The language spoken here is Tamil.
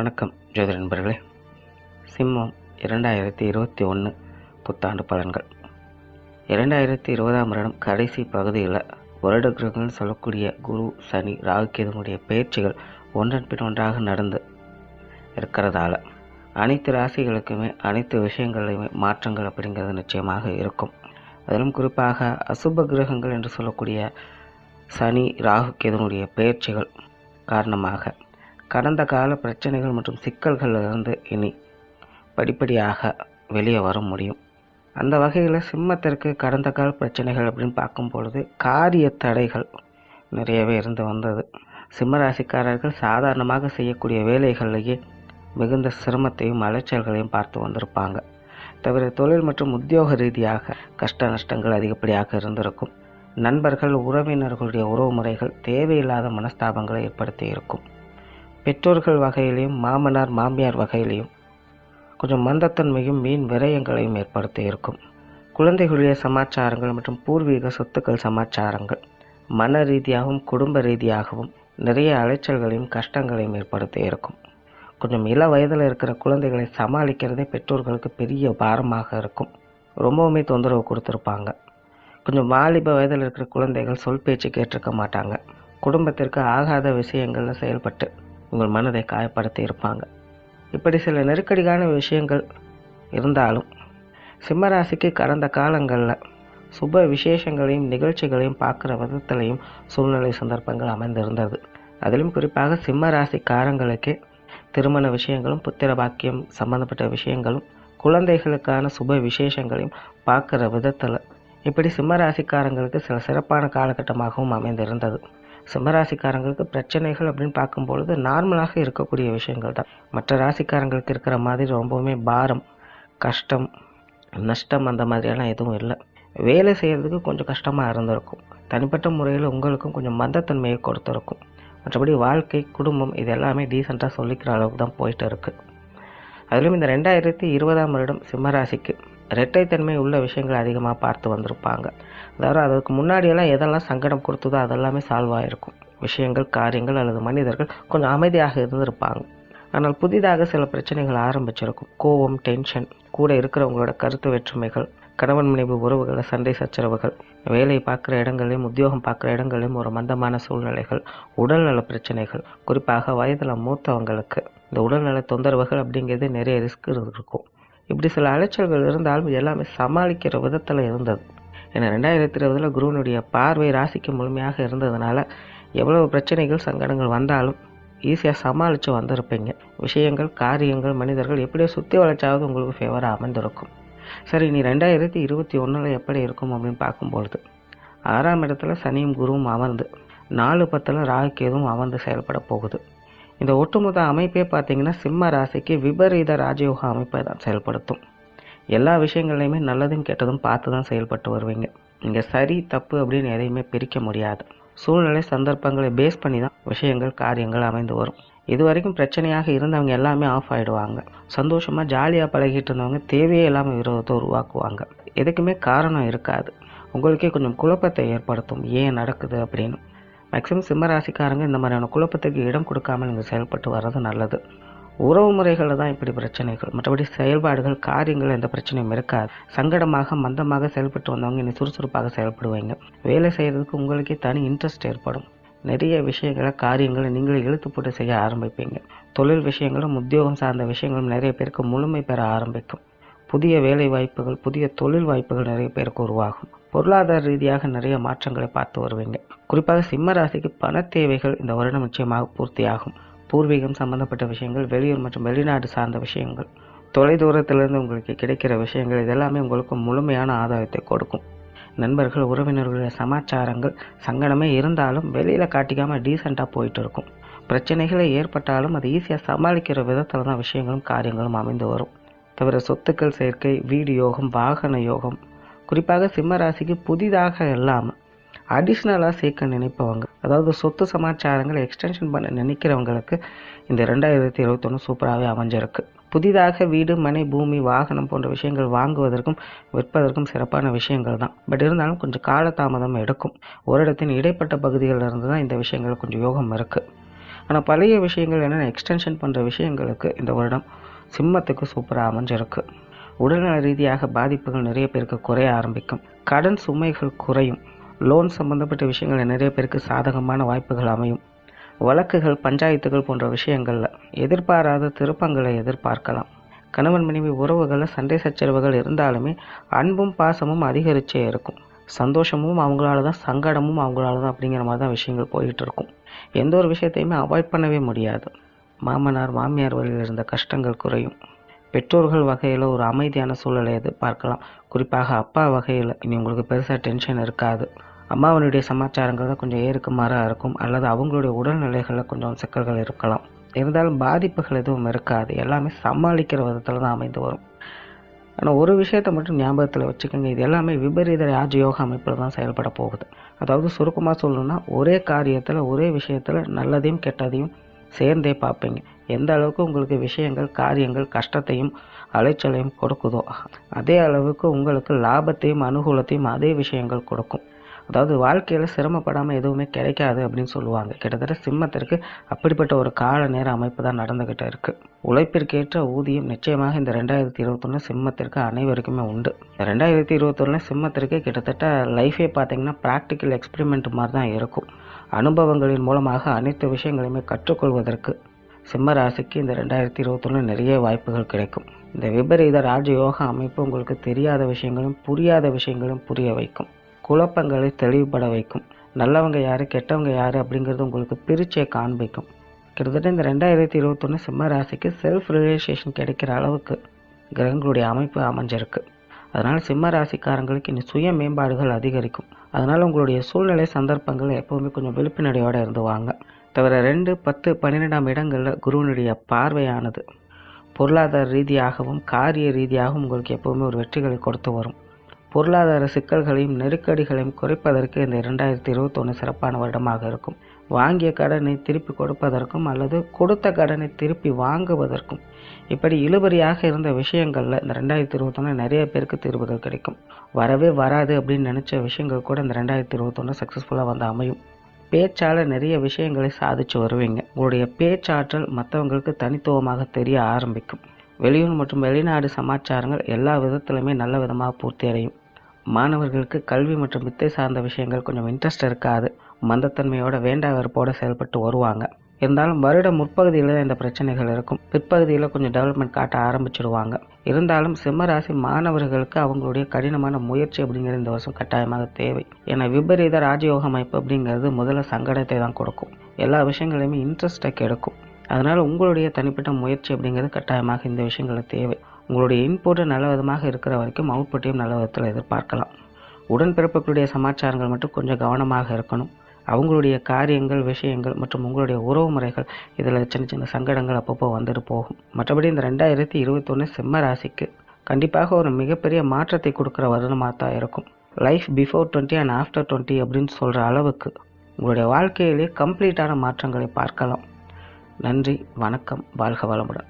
வணக்கம் ஜோதிட நண்பர்களே. சிம்மம் 2021 புத்தாண்டு பலன்கள். 2020ஆம் வருடம் கடைசி பகுதியில் வருட கிரகங்கள் சொல்லக்கூடிய குரு, சனி, ராகு, கேதுனுடைய பயிற்சிகள் ஒன்றன் பின் ஒன்றாக நடந்து இருக்கிறதால அனைத்து ராசிகளுக்குமே அனைத்து விஷயங்களையுமே மாற்றங்கள் அப்படிங்கிறது நிச்சயமாக இருக்கும். அதிலும் குறிப்பாக அசுப கிரகங்கள் என்று சொல்லக்கூடிய சனி, ராகு, கேதுனுடைய பயிற்சிகள் காரணமாக கடந்த கால பிரச்சனைகள் மற்றும் சிக்கல்களிலிருந்து இனி படிப்படியாக வெளியே வர முடியும். அந்த வகையில் சிம்மத்திற்கு கடந்த கால பிரச்சனைகள் அப்படின்னு பார்க்கும் பொழுது காரிய தடைகள் நிறையவே இருந்து வந்தது. சிம்ம ராசிக்காரர்கள் சாதாரணமாக செய்யக்கூடிய வேலைகளிலேயே மிகுந்த சிரமத்தையும் அலைச்சல்களையும் பார்த்து வந்திருப்பாங்க. தவிர தொழில் மற்றும் உத்தியோக ரீதியாக கஷ்ட நஷ்டங்கள் அதிகப்படியாக இருந்திருக்கும். நண்பர்கள், உறவினர்களுடைய உறவு முறைகள் தேவையில்லாத மனஸ்தாபங்களை ஏற்படுத்தி இருக்கும். பெற்றோர்கள் வகையிலையும் மாமனார் மாமியார் வகையிலையும் கொஞ்சம் மந்தத்தன்மையும் வீண் விரயங்களையும் ஏற்படுத்தி இருக்கும். குழந்தைகளுடைய சமாச்சாரங்கள் மற்றும் பூர்வீக சொத்துக்கள் சமாச்சாரங்கள் மன ரீதியாகவும் குடும்ப ரீதியாகவும் நிறைய அலைச்சல்களையும் கஷ்டங்களையும் ஏற்படுத்தி இருக்கும். கொஞ்சம் இள வயதில் இருக்கிற குழந்தைகளை சமாளிக்கிறதே பெற்றோர்களுக்கு பெரிய பாரமாக இருக்கும். ரொம்பவுமே தொந்தரவு கொடுத்துருப்பாங்க. கொஞ்சம் வாலிப வயதில் இருக்கிற குழந்தைகள் சொல் பேச்சு கேட்டிருக்க மாட்டாங்க. குடும்பத்திற்கு ஆகாத விஷயங்களில் செயல்பட்டு உங்கள் மனதை காயப்படுத்தி இருப்பாங்க. இப்படி சில நெருக்கடியான விஷயங்கள் இருந்தாலும் சிம்மராசிக்கு கடந்த காலங்களில் சுப விசேஷங்களையும் நிகழ்ச்சிகளையும் பார்க்குற விதத்திலையும் சூழ்நிலை சந்தர்ப்பங்கள் அமைந்திருந்தது. அதிலும் குறிப்பாக சிம்ம ராசிக்காரங்களுக்கே திருமண விஷயங்களும் புத்திர பாக்கியம் சம்பந்தப்பட்ட விஷயங்களும் குழந்தைகளுக்கான சுப விசேஷங்களையும் பார்க்குற விதத்தில் இப்படி சிம்ம ராசிக்காரங்களுக்கு சில சிறப்பான காலகட்டமாகவும் அமைந்திருந்தது. சிம்மராசிக்காரங்களுக்கு பிரச்சனைகள் அப்படின்னு பார்க்கும்பொழுது நார்மலாக இருக்கக்கூடிய விஷயங்கள் தான். மற்ற ராசிக்காரங்களுக்கு இருக்கிற மாதிரி ரொம்பவுமே பாரம், கஷ்டம், நஷ்டம் அந்த மாதிரியெல்லாம் எதுவும் இல்லை. வேலை செய்கிறதுக்கு கொஞ்சம் கஷ்டமாக இருந்திருக்கும். தனிப்பட்ட முறையில் உங்களுக்கும் கொஞ்சம் மந்தத்தன்மையை கொடுத்துருக்கும். மற்றபடி வாழ்க்கை, குடும்பம் இது எல்லாமே டீசெண்டாக சொல்லிக்கிற அளவுக்கு தான் போயிட்டு இருக்குது. அதிலும் இந்த 2020ஆம் வருடம் சிம்மராசிக்கு இரட்டைத்தன்மை உள்ள விஷயங்கள் அதிகமாக பார்த்து வந்திருப்பாங்க. அதாவது அதுக்கு முன்னாடியெல்லாம் எதெல்லாம் சங்கடம் கொடுத்ததோ அதெல்லாமே சால்வ் ஆகிருக்கும். விஷயங்கள், காரியங்கள் அல்லது மனிதர்கள் கொஞ்சம் அமைதியாக இருந்திருப்பாங்க. ஆனால் புதிதாக சில பிரச்சனைகள் ஆரம்பிச்சிருக்கும். கோபம், டென்ஷன், கூட இருக்கிறவங்களோட கருத்து வேற்றுமைகள், கணவன் மனைவி உறவுகளில் சண்டை சச்சரவுகள், வேலை பார்க்குற இடங்களையும் உத்தியோகம் பார்க்குற இடங்களையும் ஒரு மந்தமான சூழ்நிலைகள், உடல்நல பிரச்சனைகள், குறிப்பாக வயதில் மூத்தவங்களுக்கு இந்த உடல்நல தொந்தரவுகள் அப்படிங்கிறது நிறைய ரிஸ்க் இருக்கும். இப்படி சில அலைச்சல்கள் இருந்தாலும் எல்லாமே சமாளிக்கிற விதத்தில் இருந்தது. ஏன்னா 2020 குருவினுடைய பார்வை ராசிக்கு முழுமையாக இருந்ததுனால எவ்வளவு பிரச்சனைகள், சங்கடங்கள் வந்தாலும் ஈஸியாக சமாளித்து வந்திருப்பீங்க. விஷயங்கள், காரியங்கள், மனிதர்கள் எப்படியோ சுற்றி வளைச்சாவது உங்களுக்கு ஃபேவராக அமைந்திருக்கும். சரி, நீ 2021 எப்படி இருக்கும் அப்படின்னு பார்க்கும்பொழுது 6ஆம் இடத்துல சனியும் குருவும் அமர்ந்து 4/10 ராகு கேதுவும் அமர்ந்து செயல்பட போகுது. இந்த ஒட்டுமொத்த அமைப்பே பார்த்தீங்கன்னா சிம்ம ராசிக்கு விபரீத ராஜயோக அமைப்பை தான் செயல்படுத்தும். எல்லா விஷயங்களையுமே நல்லதும் கெட்டதும் பார்த்து தான் செயல்பட்டு வருவீங்க. நீங்கள் சரி தப்பு அப்படின்னு எதையுமே பிரிக்க முடியாது. சூழ்நிலை சந்தர்ப்பங்களை பேஸ் பண்ணி தான் விஷயங்கள், காரியங்கள் அமைந்து வரும். இது வரைக்கும் பிரச்சனையாக இருந்தவங்க எல்லாமே ஆஃப் ஆகிடுவாங்க. சந்தோஷமாக ஜாலியாக பழகிட்டு இருந்தவங்க தேவையே இல்லாமல் விரோதத்தை உருவாக்குவாங்க. எதுக்குமே காரணம் இருக்காது. உங்களுக்கே கொஞ்சம் குழப்பத்தை ஏற்படுத்தும், ஏன் நடக்குது அப்படின்னு. மேக்ஸிமம் சிம்மராசிக்காரங்க இந்த மாதிரியான குழப்பத்துக்கு இடம் கொடுக்காமல் நீங்கள் செயல்பட்டு வர்றது நல்லது. உறவு முறைகளில் தான் இப்படி பிரச்சனைகள். மற்றபடி செயல்பாடுகள், காரியங்கள் எந்த பிரச்சனையும் இருக்காது. சங்கடமாக, மந்தமாக செயல்பட்டு வந்தவங்க இன்னும் சுறுசுறுப்பாக செயல்படுவீங்க. வேலை செய்கிறதுக்கு உங்களுக்கே தனி இன்ட்ரெஸ்ட் ஏற்படும். நிறைய விஷயங்களை, காரியங்களை நீங்களே இழுத்து போட்டு செய்ய ஆரம்பிப்பீங்க. தொழில் விஷயங்களும் உத்தியோகம் சார்ந்த விஷயங்களும் நிறைய பேருக்கு முழுமை பெற ஆரம்பிக்கும். புதிய வேலை வாய்ப்புகள், புதிய தொழில் வாய்ப்புகள் நிறைய பேருக்கு உருவாகும். பொருளாதார ரீதியாக நிறைய மாற்றங்களை பார்த்து வருவீங்க. குறிப்பாக சிம்ம ராசிக்கு பண தேவைகள் இந்த வருடம் நிச்சயமாக பூர்த்தியாகும். பூர்வீகம் சம்பந்தப்பட்ட விஷயங்கள், வெளியூர் மற்றும் வெளிநாடு சார்ந்த விஷயங்கள், தொலை தூரத்திலிருந்து உங்களுக்கு கிடைக்கிற விஷயங்கள் இதெல்லாமே உங்களுக்கு முழுமையான ஆதாயத்தை கொடுக்கும். நண்பர்கள், உறவினர்களுடைய சமாச்சாரங்கள் சங்கடமே இருந்தாலும் வெளியில் காட்டிக்காமல் டீசெண்டாக போயிட்டு இருக்கும். பிரச்சனைகளே ஏற்பட்டாலும் அது ஈஸியாக சமாளிக்கிற விதத்தில் தான் விஷயங்களும் காரியங்களும் அமைந்து வரும். தவிர சொத்துக்கள் சேர்க்கை, வீடு யோகம், வாகன யோகம், குறிப்பாக சிம்ம ராசிக்கு புதிதாக இல்லாமல் அடிஷ்னலாக சேர்க்க நினைப்பவங்க, அதாவது சொத்து சமாச்சாரங்களை எக்ஸ்டென்ஷன் பண்ண நினைக்கிறவங்களுக்கு இந்த 2021 சூப்பராகவே அமைஞ்சிருக்கு. புதிதாக வீடு, மனை, பூமி, வாகனம் போன்ற விஷயங்கள் வாங்குவதற்கும் விற்பதற்கும் சிறப்பான விஷயங்கள் தான். பட் இருந்தாலும் கொஞ்சம் காலதாமதம் எடுக்கும். ஒரு இடத்தின் இடைப்பட்ட பகுதிகளில் இருந்து தான் இந்த விஷயங்கள் கொஞ்சம் யோகம் இருக்குது. ஆனால் பழைய விஷயங்கள் என்னென்ன எக்ஸ்டென்ஷன் பண்ணுற விஷயங்களுக்கு இந்த வருடம் சிம்மத்துக்கு சூப்பராக அமைஞ்சிருக்கு. உடல்நல ரீதியாக பாதிப்புகள் நிறைய பேருக்கு குறைய ஆரம்பிக்கும். கடன் சுமைகள் குறையும். லோன் சம்பந்தப்பட்ட விஷயங்கள் நிறைய பேருக்கு சாதகமான வாய்ப்புகள் அமையும். வழக்குகள், பஞ்சாயத்துகள் போன்ற விஷயங்களில் எதிர்பாராத திருப்பங்களை எதிர்பார்க்கலாம். கணவன் மனைவி உறவுகளில் சண்டை சச்சரவுகள் இருந்தாலுமே அன்பும் பாசமும் அதிகரிச்சே இருக்கும். சந்தோஷமும் அவங்களால தான், சங்கடமும் அவங்களால தான் அப்படிங்கிற மாதிரி தான் விஷயங்கள் போயிட்டு இருக்கும். எந்த ஒரு விஷயத்தையுமே அவாய்ட் பண்ணவே முடியாது. மாமனார் மாமியார் வழியில் இருந்த கஷ்டங்கள் குறையும். பெற்றோர்கள் வகையில் ஒரு அமைதியான சூழலை எதிர்பார்க்கலாம். குறிப்பாக அப்பா வகையில் இனி உங்களுக்கு பெருசாக டென்ஷன் இருக்காது. அம்மாவனுடைய சமாச்சாரங்கள் தான் கொஞ்சம் ஏறுக்குமாறாக இருக்கும், அல்லது அவங்களுடைய உடல்நிலைகளில் கொஞ்சம் சிக்கல்கள் இருக்கலாம். இருந்தாலும் பாதிப்புகள் எதுவும் இருக்காது. எல்லாமே சமாளிக்கிற விதத்தில் தான் அமைந்து வரும். ஆனால் ஒரு விஷயத்தை மட்டும் ஞாபகத்தில் வச்சுக்கோங்க, இது எல்லாமே விபரீத ராஜயோக அமைப்பில் தான் செயல்பட போகுது. அதாவது சுருக்கமாக சொல்லணும்னா, ஒரே காரியத்தில் ஒரே விஷயத்தில் நல்லதையும் கெட்டதையும் சேர்ந்தே பார்ப்பீங்க. எந்த அளவுக்கு உங்களுக்கு விஷயங்கள், காரியங்கள் கஷ்டத்தையும் அலைச்சலையும் கொடுக்குதோ அதே அளவுக்கு உங்களுக்கு லாபத்தையும் அனுகூலத்தையும் அதே விஷயங்கள் கொடுக்கும். அதாவது வாழ்க்கையில் சிரமப்படாமல் எதுவுமே கிடைக்காது அப்படின்னு சொல்லுவாங்க. கிட்டத்தட்ட சிம்மத்திற்கு அப்படிப்பட்ட ஒரு கால நேர அமைப்பு தான் நடந்துக்கிட்டு இருக்குது. உழைப்பிற்கேற்ற ஊதியம் நிச்சயமாக இந்த 2021 சிம்மத்திற்கு அனைவருக்குமே உண்டு. 2021 சிம்மத்திற்கு கிட்டத்தட்ட லைஃபே பார்த்தீங்கன்னா ப்ராக்டிக்கல் எக்ஸ்பெரிமெண்ட் மாதிரி தான் இருக்கும். அனுபவங்களின் மூலமாக அனைத்து விஷயங்களையுமே கற்றுக்கொள்வதற்கு சிம்ம ராசிக்கு இந்த 2021 நிறைய வாய்ப்புகள் கிடைக்கும். இந்த விபரீத ராஜயோக அமைப்பு உங்களுக்கு தெரியாத விஷயங்களும் புரியாத விஷயங்களும் புரிய வைக்கும். குழப்பங்களை தெளிவுபட வைக்கும். நல்லவங்க யார், கெட்டவங்க யார் அப்படிங்கிறது உங்களுக்கு பிரிச்சே காண்பிக்கும். கிட்டத்தட்ட இந்த 2021 சிம்ம ராசிக்கு செல்ஃப் ரியலைசேஷன் கிடைக்கிற அளவுக்கு கிரகங்களுடைய அமைப்பு அமைஞ்சிருக்கு. அதனால் சிம்ம ராசிக்காரங்களுக்கு இனி சுய மேம்பாடுகள் அதிகரிக்கும். அதனால் உங்களுடைய சூழ்நிலை சந்தர்ப்பங்கள் எப்போவுமே கொஞ்சம் விழிப்புணர்வோடு இருந்து வாங்க. தவிர 2, 10, 12ஆம் இடங்களில் குருவினுடைய பார்வையானது பொருளாதார ரீதியாகவும் காரிய ரீதியாகவும் உங்களுக்கு எப்போவுமே ஒரு வெற்றிகளை கொடுத்து வரும். பொருளாதார சிக்கல்களையும் நெருக்கடிகளையும் குறைப்பதற்கு இந்த 2021 சிறப்பான வருடமாக இருக்கும். வாங்கிய கடனை திருப்பி கொடுப்பதற்கும் அல்லது கொடுத்த கடனை திருப்பி வாங்குவதற்கும் இப்படி இழுபறியாக இருந்த விஷயங்களில் இந்த 2021 நிறைய பேருக்கு தீர்வுகள் கிடைக்கும். வரவே வராது அப்படின்னு நினச்ச விஷயங்கள் கூட இந்த 2021 சக்ஸஸ்ஃபுல்லாக வந்து அமையும். பேச்சால் நிறைய விஷயங்களை சாதிச்சு வருவீங்க. உங்களுடைய பேச்சாற்றல் மற்றவங்களுக்கு தனித்துவமாக தெரிய ஆரம்பிக்கும். வெளியூர் மற்றும் வெளிநாடு சமாச்சாரங்கள் எல்லா விதத்திலுமே நல்ல விதமாக பூர்த்தி அடையும். மாணவர்களுக்கு கல்வி மற்றும் வித்தை சார்ந்த விஷயங்கள் கொஞ்சம் இன்ட்ரெஸ்ட் இருக்காது. மந்தத்தன்மையோட வேண்டா வெறுப்போடு செயல்பட்டு வருவாங்க. இருந்தாலும் வருட முற்பகுதியில் தான் இந்த பிரச்சனைகள் இருக்கும். பிற்பகுதியில் கொஞ்சம் டெவலப்மெண்ட் காட்ட ஆரம்பிச்சிடுவாங்க. இருந்தாலும் சிம்மராசி மாணவர்களுக்கு அவங்களுடைய கடினமான முயற்சி அப்படிங்கிறது இந்த வருஷம் கட்டாயமாக தேவை. ஏன்னா விபரீத ராஜயோக அமைப்பு அப்படிங்கிறது முதல்ல சங்கடத்தை தான் கொடுக்கும். எல்லா விஷயங்களையுமே இன்ட்ரெஸ்ட்டை கெடுக்கும். அதனால் உங்களுடைய தனிப்பட்ட முயற்சி அப்படிங்கிறது கட்டாயமாக இந்த விஷயங்கள் தேவை. உங்களுடைய இன்புட் நல்ல விதமாக இருக்கிற வரைக்கும் அவுட்புட்டையும் நல்ல விதத்தில் எதிர்பார்க்கலாம். உடன்பிறப்புகளுடைய சமாச்சாரங்கள் மட்டும் கொஞ்சம் கவனமாக இருக்கணும். அவங்களுடைய காரியங்கள், விஷயங்கள் மற்றும் உங்களுடைய உறவு முறைகள் இதில் சின்ன சின்ன சங்கடங்கள் அப்பப்போ வந்துட்டு போகும். மற்றபடி இந்த 2021 சிம்ம ராசிக்கு கண்டிப்பாக ஒரு மிகப்பெரிய மாற்றத்தை கொடுக்குற வருடமாக தான் இருக்கும். லைஃப் பிஃபோர் 20 அண்ட் ஆஃப்டர் 20 அப்படின்னு சொல்கிற அளவுக்கு உங்களுடைய வாழ்க்கையிலே கம்ப்ளீட்டான மாற்றங்களை பார்க்கலாம். நன்றி, வணக்கம், வாழ்க வளமுடன்.